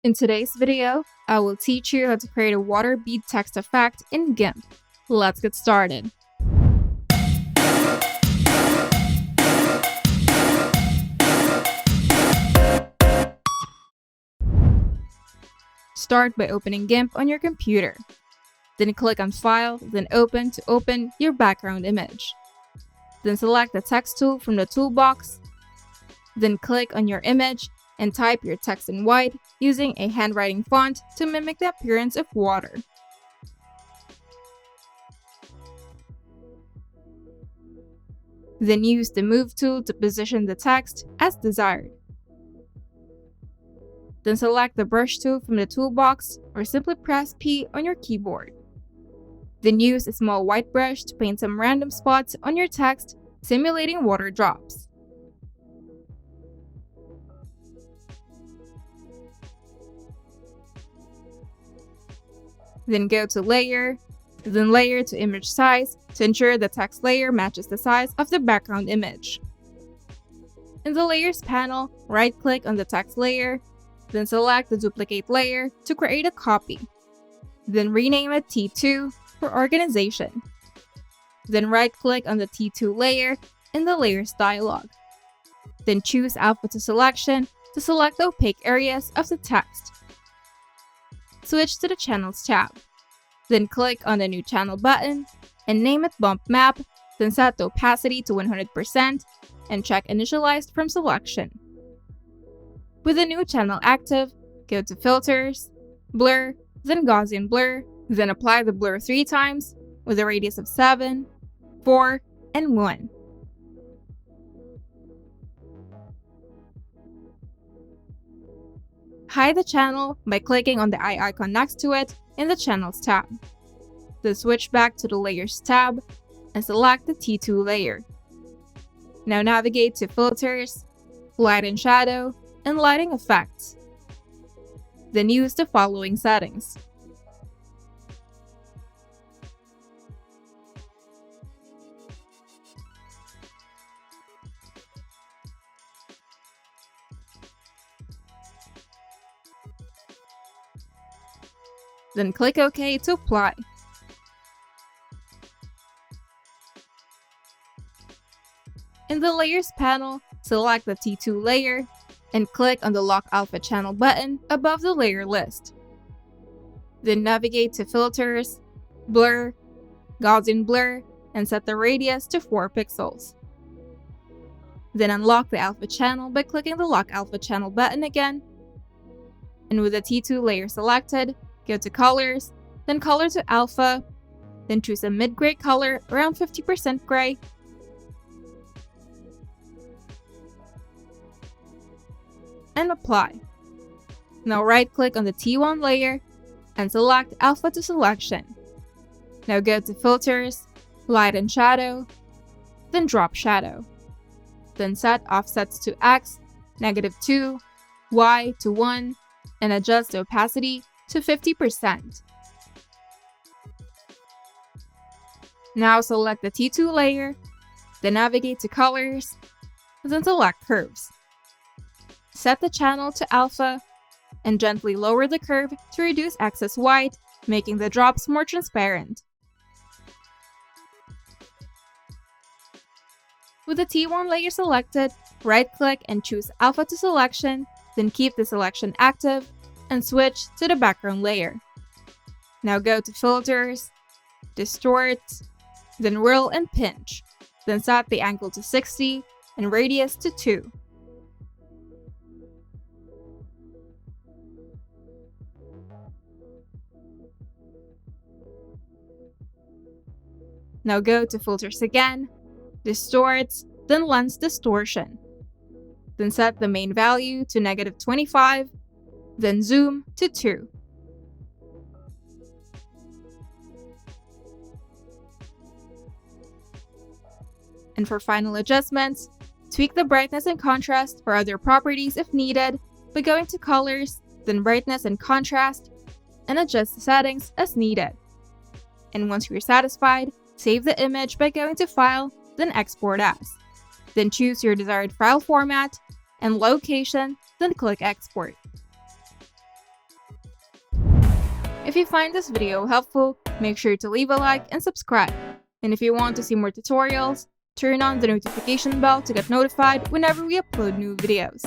In today's video, I will teach you how to create a water bead text effect in GIMP. Let's get started. Start by opening GIMP on your computer. Then click on File, then Open to open your background image. Then select the text tool from the toolbox. Then click on your image and type your text in white using a handwriting font to mimic the appearance of water. Then use the Move tool to position the text as desired. Then select the Brush tool from the toolbox or simply press P on your keyboard. Then use a small white brush to paint some random spots on your text, simulating water drops. Then go to Layer, then Layer to Image Size to ensure the text layer matches the size of the background image. In the Layers panel, right-click on the text layer, then select the Duplicate layer to create a copy. Then rename it T2 for organization. Then right-click on the T2 layer in the Layers dialog. Then choose Alpha to Selection to select the opaque areas of the text. Switch to the Channels tab. Then click on the New Channel button and name it Bump Map, then set the opacity to 100% and check Initialized from Selection. With the new channel active, go to Filters, Blur, then Gaussian Blur, then apply the blur 3 times with a radius of 7, 4, and 1. Hide the channel by clicking on the eye icon next to it in the Channels tab. Then switch back to the Layers tab and select the T2 layer. Now navigate to Filters, Light and Shadow, and Lighting Effects. Then use the following settings. Then click OK to apply. In the Layers panel, select the T2 layer and click on the Lock Alpha Channel button above the layer list. Then navigate to Filters, Blur, Gaussian Blur, and set the radius to 4 pixels. Then unlock the Alpha Channel by clicking the Lock Alpha Channel button again. And with the T2 layer selected, go to Colors, then Color to Alpha, then choose a mid-gray color around 50% gray, and apply. Now right-click on the T1 layer and select Alpha to Selection. Now go to Filters, Light and Shadow, then Drop Shadow. Then set offsets to X, -2, Y to 1, and adjust the opacity to 50%. Now select the T2 layer, then navigate to Colors, then select Curves. Set the channel to Alpha, and gently lower the curve to reduce excess white, making the drops more transparent. With the T1 layer selected, right-click and choose Alpha to Selection, then keep the selection active, and switch to the background layer. Now go to Filters, Distort, then Whirl and Pinch, then set the angle to 60 and radius to 2. Now go to Filters again, Distort, then Lens Distortion. Then set the main value to -25, then zoom to 2. And for final adjustments, tweak the brightness and contrast or other properties if needed by going to Colors, then Brightness and Contrast, and adjust the settings as needed. And once you're satisfied, save the image by going to File, then Export As. Then choose your desired file format and location, then click Export. If you find this video helpful, make sure to leave a like and subscribe. And if you want to see more tutorials, turn on the notification bell to get notified whenever we upload new videos.